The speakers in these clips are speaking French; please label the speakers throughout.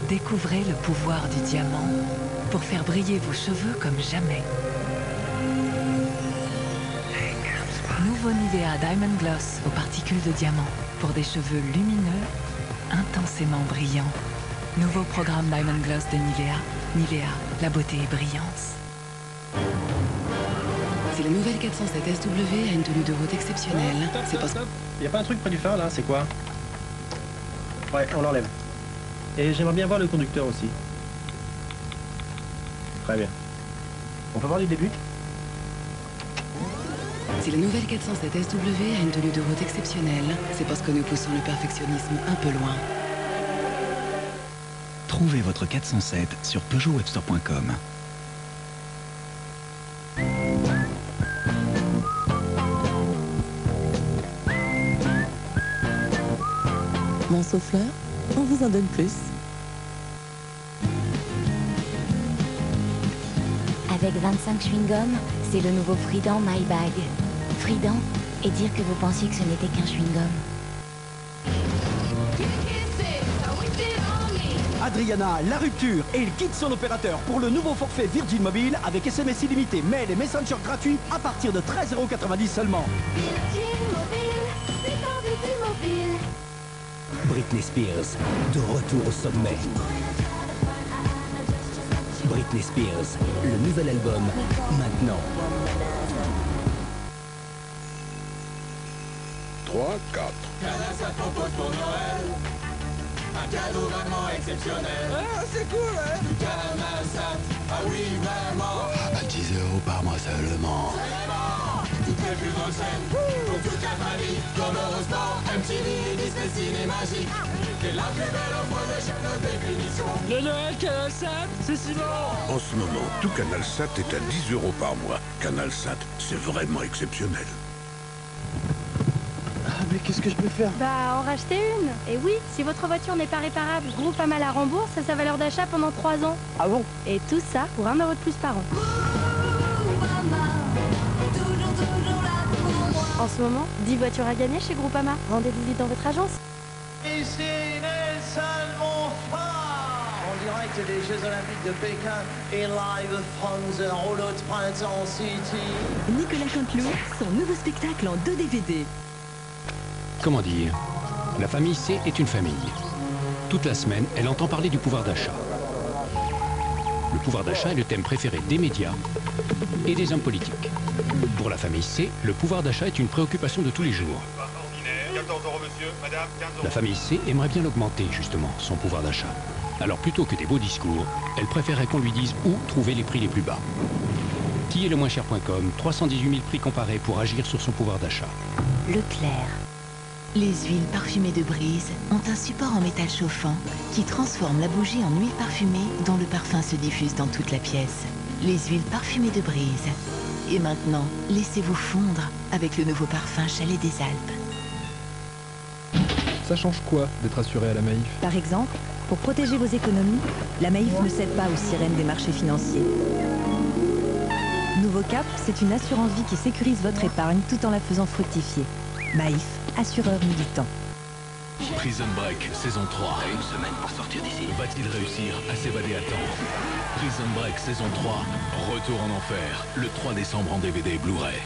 Speaker 1: Découvrez le pouvoir du diamant pour faire briller vos cheveux comme jamais. Nouveau Nivea Diamond Gloss aux particules de diamant pour des cheveux lumineux, intensément brillants. Nouveau programme Diamond Gloss de Nivea. Nivea, la beauté et brillance.
Speaker 2: Si la nouvelle 407 SW a une tenue de route exceptionnelle, c'est parce que...
Speaker 3: Y a pas un truc près du phare là, c'est quoi? Ouais, on l'enlève. Et j'aimerais bien voir le conducteur aussi. Très bien. On peut voir du début?
Speaker 2: Si la nouvelle 407 SW a une tenue de route exceptionnelle, c'est parce que nous poussons le perfectionnisme un peu loin.
Speaker 4: Trouvez votre 407 sur PeugeotWebstore.com.
Speaker 5: Mon souffleur, on vous en donne plus.
Speaker 6: Avec 25 chewing-gums, c'est le nouveau Frident My Bag. Frident, et dire que vous pensiez que ce n'était qu'un chewing-gum.
Speaker 7: Adriana, la rupture et il quitte son opérateur pour le nouveau forfait Virgin Mobile avec SMS illimité, mail et messenger gratuits à partir de 13,90 € seulement.
Speaker 6: Virgin Mobile, c'est en Virgin Mobile.
Speaker 8: Britney Spears, de retour au sommet. Britney Spears, le nouvel album, maintenant.
Speaker 9: 3, 4.
Speaker 10: Canal ça propose pour Noël un cadeau vraiment exceptionnel.
Speaker 11: Ah, c'est cool, hein.
Speaker 10: Du Canal Sat, ah oui, vraiment.
Speaker 9: À 10 € par mois seulement.
Speaker 10: Toutes les plus grosses chaînes, pour toute la famille, comme Eurosport, MTV et Disney Cinémagique. Et la plus belle offre de chaîne de définition.
Speaker 11: Le Noël Canal Sat, c'est si bon.
Speaker 9: En ce moment, tout Canal Sat est à 10 € par mois. Canal Sat, c'est vraiment exceptionnel.
Speaker 3: Mais qu'est-ce que je peux faire?
Speaker 12: Bah, en racheter une. Et oui, si votre voiture n'est pas réparable, Groupama la rembourse à sa valeur d'achat pendant 3 ans.
Speaker 3: Ah bon?
Speaker 12: Et tout ça pour 1 € de plus par an. En ce moment, 10 voitures à gagner chez Groupama. Rendez-vous vite dans votre agence.
Speaker 13: Ici Nelson Montfort, en direct des Jeux Olympiques de Pékin et live from the rouleau de Printemps City.
Speaker 5: Nicolas Canteloup, son nouveau spectacle en 2 DVD.
Speaker 14: Comment dire? La famille C est une famille. Toute la semaine, elle entend parler du pouvoir d'achat. Le pouvoir d'achat est le thème préféré des médias et des hommes politiques. Pour la famille C, le pouvoir d'achat est une préoccupation de tous les jours.
Speaker 15: 14 €, monsieur, madame, 15 €.
Speaker 14: La famille C aimerait bien l'augmenter, justement, son pouvoir d'achat. Alors plutôt que des beaux discours, elle préférerait qu'on lui dise où trouver les prix les plus bas. Qui est le moins cher.com, 318 000 prix comparés pour agir sur son pouvoir d'achat.
Speaker 1: Leclerc. Les huiles parfumées de Brise ont un support en métal chauffant qui transforme la bougie en huile parfumée dont le parfum se diffuse dans toute la pièce. Les huiles parfumées de Brise. Et maintenant, laissez-vous fondre avec le nouveau parfum Chalet des Alpes.
Speaker 16: Ça change quoi d'être assuré à la Maïf?
Speaker 5: Par exemple, pour protéger vos économies, la Maïf ne cède pas aux sirènes des marchés financiers. Nouveau Cap, c'est une assurance vie qui sécurise votre épargne tout en la faisant fructifier. Maïf, assureur militant.
Speaker 17: Prison Break, saison 3.
Speaker 8: Une semaine pour sortir d'ici.
Speaker 17: Va-t-il réussir à s'évader à temps? Prison Break, saison 3. Retour en enfer. Le 3 décembre en DVD et Blu-ray.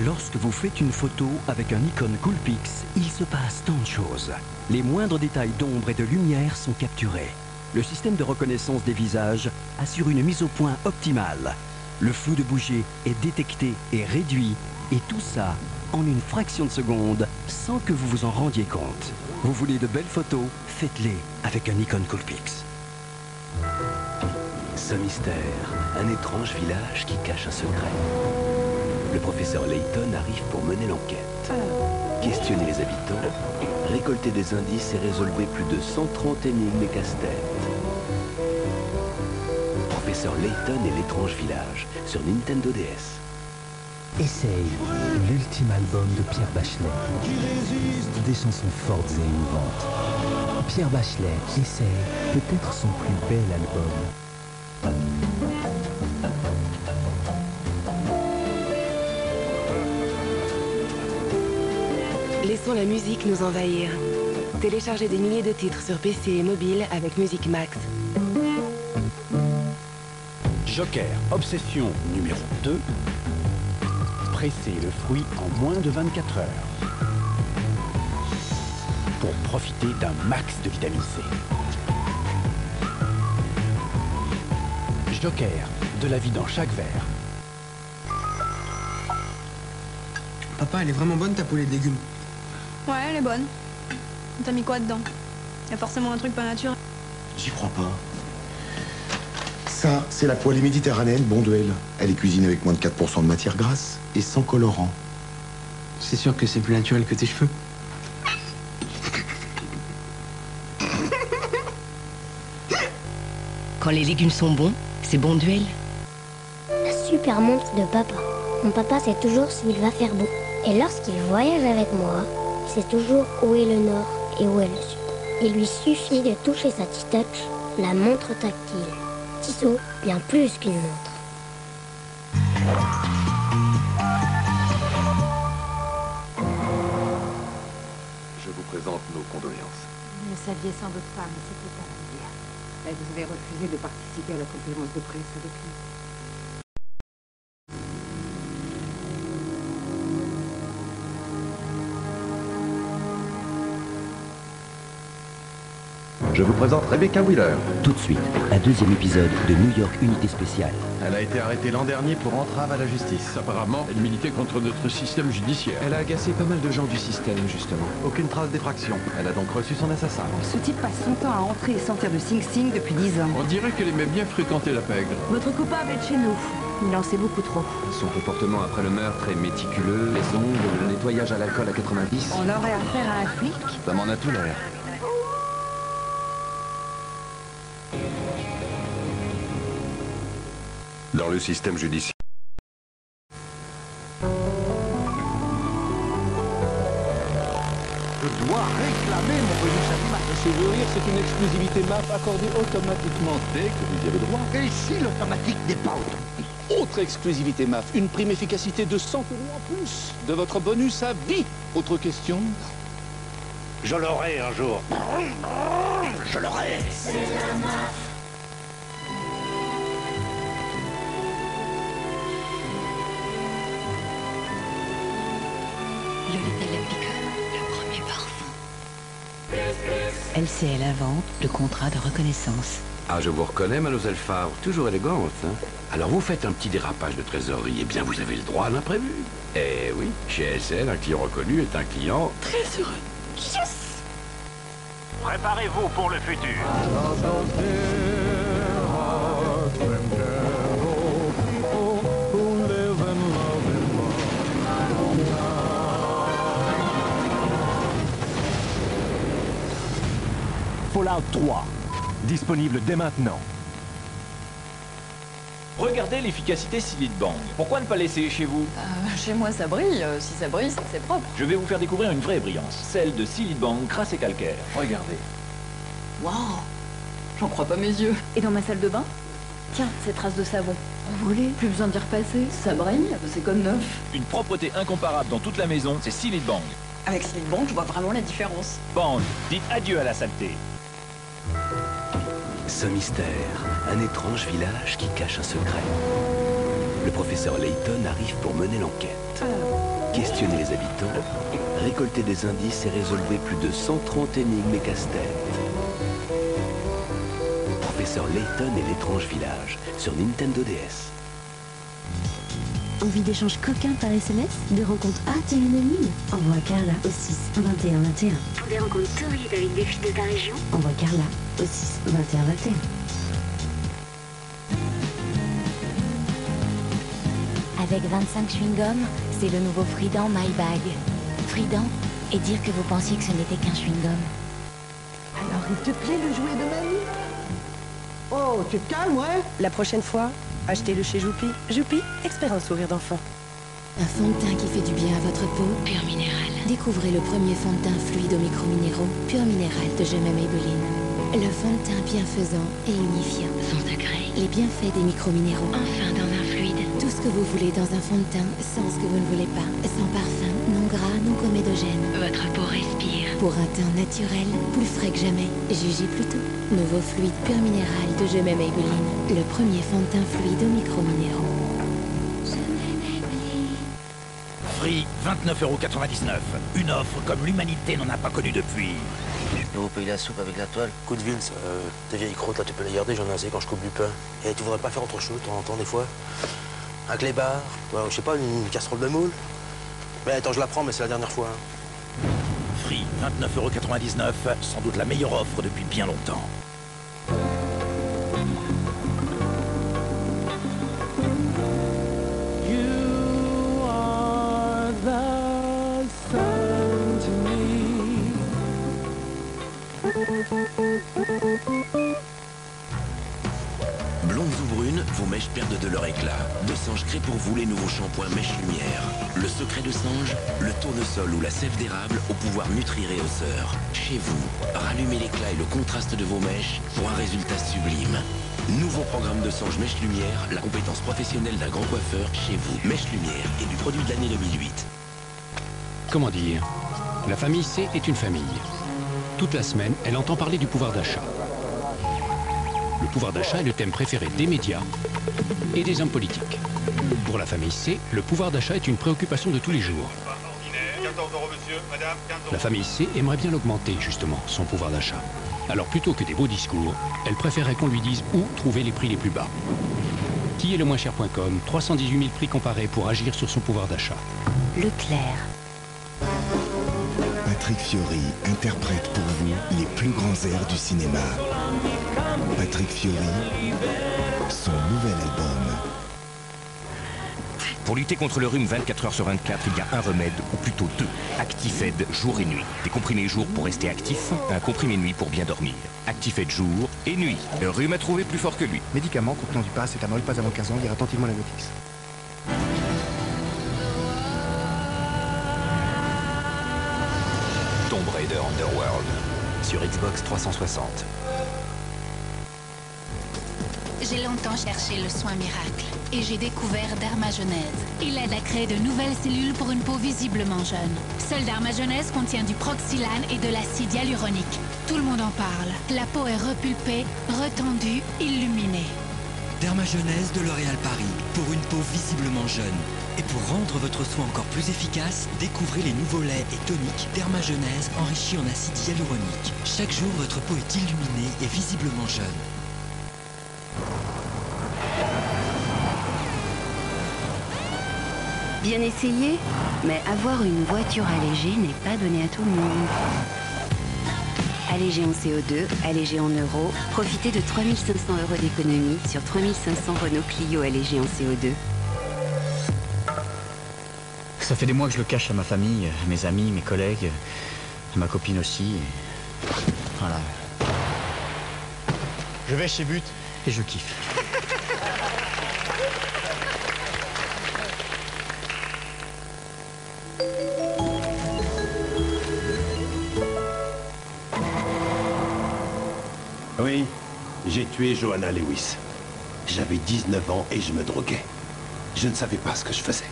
Speaker 18: Lorsque vous faites une photo avec un Nikon Coolpix, il se passe tant de choses. Les moindres détails d'ombre et de lumière sont capturés. Le système de reconnaissance des visages assure une mise au point optimale. Le flou de bouger est détecté et réduit, et tout ça en une fraction de seconde, sans que vous vous en rendiez compte. Vous voulez de belles photos? Faites-les avec un Nikon Coolpix.
Speaker 8: Ce mystère, un étrange village qui cache un secret. Le professeur Layton arrive pour mener l'enquête. Questionner les habitants, récolter des indices et résolver plus de 130 énigmes et casse-têtes. Professeur Layton et l'étrange village sur Nintendo DS.
Speaker 19: Essaye, l'ultime album de Pierre Bachelet. Des chansons fortes et émouvantes. Pierre Bachelet essaye peut-être son plus bel album.
Speaker 2: Laissons la musique nous envahir. Téléchargez des milliers de titres sur PC et mobile avec Music Max.
Speaker 18: Joker, obsession numéro 2. Presser le fruit en moins de 24 heures. Pour profiter d'un max de vitamine C. Joker, de la vie dans chaque verre.
Speaker 20: Papa, elle est vraiment bonne ta poêlée de légumes.
Speaker 12: Ouais, elle est bonne. T'as mis quoi dedans? Y a forcément un truc pas naturel.
Speaker 21: J'y crois pas. Ça, c'est la poêlée méditerranéenne Bonduelle. Elle est cuisinée avec moins de 4% de matière grasse et sans colorant.
Speaker 20: C'est sûr que c'est plus naturel que tes cheveux.
Speaker 2: Quand les légumes sont bons, c'est Bonduelle.
Speaker 22: La super montre de papa. Mon papa sait toujours s'il va faire beau. Et lorsqu'il voyage avec moi, il sait toujours où est le nord et où est le sud. Il lui suffit de toucher sa T-Touch, la montre tactile. Tissot, bien plus qu'une montre.
Speaker 23: Je vous présente nos condoléances.
Speaker 24: Vous le saviez sans doute pas, mais c'était à la dire. Et vous avez refusé de participer à la conférence de presse avec lui.
Speaker 23: Je vous présente Rebecca Wheeler.
Speaker 18: Tout de suite, un deuxième épisode de New York Unité Spéciale.
Speaker 23: Elle a été arrêtée l'an dernier pour entrave à la justice.
Speaker 17: Apparemment, elle militait contre notre système judiciaire.
Speaker 23: Elle a agacé pas mal de gens du système, justement. Aucune trace d'effraction. Elle a donc reçu son assassin.
Speaker 24: Ce type passe son temps à entrer et sortir de Sing Sing depuis 10 ans.
Speaker 17: On dirait qu'elle aimait bien fréquenter la pègre.
Speaker 24: Votre coupable est de chez nous. Il en sait beaucoup trop.
Speaker 23: Son comportement après le meurtre est méticuleux, les ongles, le nettoyage à l'alcool à 90.
Speaker 24: On aurait affaire à un flic.
Speaker 23: Ça m'en a tout l'air.
Speaker 9: Dans le système judiciaire.
Speaker 7: Je dois réclamer mon bonus animal. Ce sourire, c'est une exclusivité MAF accordée automatiquement dès que vous y avez droit. Et si l'automatique dépend? Autre exclusivité MAF, une prime efficacité de 100 € en plus de votre bonus à vie. Autre question?
Speaker 21: Je l'aurai un jour. Je l'aurai.
Speaker 10: C'est la MAF.
Speaker 1: Lolita Lampica, le premier parfum. LCL invente le contrat de reconnaissance.
Speaker 8: Ah, je vous reconnais, mademoiselle Favre, toujours élégante, hein. Alors vous faites un petit dérapage de trésorerie, eh bien vous avez le droit à l'imprévu. Eh oui, chez LCL, un client reconnu est un client très heureux.
Speaker 10: Yes!
Speaker 25: Préparez-vous pour le futur.
Speaker 7: Fallout 3, disponible dès maintenant.
Speaker 26: Regardez l'efficacité Silitbang. Pourquoi ne pas l'essayer chez vous?
Speaker 27: Chez moi ça brille, si ça brille, c'est propre.
Speaker 26: Je vais vous faire découvrir une vraie brillance, celle de Silitbang crasse et calcaire. Regardez.
Speaker 27: Waouh, j'en crois pas mes yeux. Et dans ma salle de bain? Tiens, ces traces de savon. Envolées, plus besoin d'y repasser, ça brille, c'est comme neuf.
Speaker 26: Une propreté incomparable dans toute la maison, c'est Silitbang.
Speaker 27: Avec Silitbang, je vois vraiment la différence.
Speaker 26: Bang, dites adieu à la saleté.
Speaker 8: Saint-Mystère, un étrange village qui cache un secret. Le professeur Layton arrive pour mener l'enquête. Questionner les habitants, récolter des indices et résolver plus de 130 énigmes et casse-têtes. Professeur Layton et l'étrange village sur Nintendo DS.
Speaker 28: Envie d'échanges coquins par SMS? De rencontres hâte et anonymes? Envoie Carla au 6 21 21. Pour des rencontres torrides avec des filles de ta région? Envoie Carla au 6 21 21.
Speaker 6: Avec 25 chewing-gums, c'est le nouveau Frident My Bag. Frident, et dire que vous pensiez que ce n'était qu'un chewing-gum.
Speaker 7: Alors, il te plaît le jouet de mamie? Oh, tu te calmes, ouais?
Speaker 2: La prochaine fois, achetez-le chez Joupi. Joupi, expérience sourire d'enfant.
Speaker 1: Un fond de teint qui fait du bien à votre peau, Pure Minéral. Découvrez le premier fond de teint fluide aux micro-minéraux, Pure Minéral de Jamais Maybelline. Le fond de teint bienfaisant et unifiant. Son degré. Les bienfaits des micro-minéraux. Enfin dans un fluide.
Speaker 6: Tout ce que vous voulez dans un fond de teint, sans ce que vous ne voulez pas. Sans parfum, non gras, non comédogène. Votre peau respire. Pour un teint naturel, plus frais que jamais. Jugez plutôt. Nouveau fluide pur minéral de Je m'aime Maybelline. Le premier fond de teint fluide aux micro-minéraux.
Speaker 3: Free, 29,99 €. Une offre comme l'humanité n'en a pas connu depuis.
Speaker 4: Vous payez la soupe avec la toile. Coup de ville, ça. Tes vieilles croûtes, là, tu peux les garder, j'en ai assez quand je coupe du pain. Et tu voudrais pas faire autre chose, de temps en temps, des fois? Un clébard, je sais pas, une casserole de moule. Mais attends, je la prends, mais c'est la dernière fois.
Speaker 3: Free, 29,99 €. Sans doute la meilleure offre depuis bien longtemps.
Speaker 8: Blondes ou brunes, vos mèches perdent de leur éclat. De Sange crée pour vous les nouveaux shampoings Mèche Lumière. Le secret de Sange, le tournesol ou la sève d'érable au pouvoir nutrir et osseur. Chez vous, rallumez l'éclat et le contraste de vos mèches pour un résultat sublime. Nouveau programme de Sange Mèche Lumière, la compétence professionnelle d'un grand coiffeur chez vous. Mèche Lumière est du produit de l'année 2008.
Speaker 11: Comment dire? La famille C est une famille. Toute la semaine, elle entend parler du pouvoir d'achat. Le pouvoir d'achat est le thème préféré des médias et des hommes politiques. Pour la famille C, le pouvoir d'achat est une préoccupation de tous les jours. La famille C aimerait bien l'augmenter, justement, son pouvoir d'achat. Alors plutôt que des beaux discours, elle préférerait qu'on lui dise où trouver les prix les plus bas. Qui est le moins cher.com, 318 000 prix comparés pour agir sur son pouvoir d'achat.
Speaker 6: Leclerc.
Speaker 13: Patrick Fiori interprète pour vous les plus grands airs du cinéma. Patrick Fiori, son nouvel album.
Speaker 14: Pour lutter contre le rhume 24 heures sur 24, il y a un remède, ou plutôt deux. Actifed jour et nuit. Des comprimés jour pour rester actif, un comprimé nuit pour bien dormir. Actifed jour et nuit. Le rhume a trouvé plus fort que lui.
Speaker 20: Médicament contenant du paracétamol, pas avant 15 ans, lire attentivement la notice.
Speaker 14: Tomb Raider Underworld. Sur Xbox 360.
Speaker 15: J'ai longtemps cherché le soin miracle et j'ai découvert Dermagenèse. Il aide à créer de nouvelles cellules pour une peau visiblement jeune. Seul Dermagenèse contient du proxylane et de l'acide hyaluronique. Tout le monde en parle. La peau est repulpée, retendue, illuminée.
Speaker 16: Dermagenèse de L'Oréal Paris, pour une peau visiblement jeune. Et pour rendre votre soin encore plus efficace, découvrez les nouveaux laits et toniques Dermagenèse enrichis en acide hyaluronique. Chaque jour, votre peau est illuminée et visiblement jeune.
Speaker 28: Bien essayé, mais avoir une voiture allégée n'est pas donné à tout le monde. Allégé en CO2, allégé en euros, profitez de 3 500 € d'économie sur 3 500 Renault Clio allégé en CO2.
Speaker 25: Ça fait des mois que je le cache à ma famille, à mes amis, mes collègues, à ma copine aussi. Voilà. Je vais chez But et je kiffe.
Speaker 29: Oui, j'ai tué Johanna Lewis. J'avais 19 ans et je me droguais. Je ne savais pas ce que je faisais.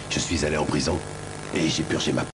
Speaker 29: Je suis allé en prison et j'ai purgé ma...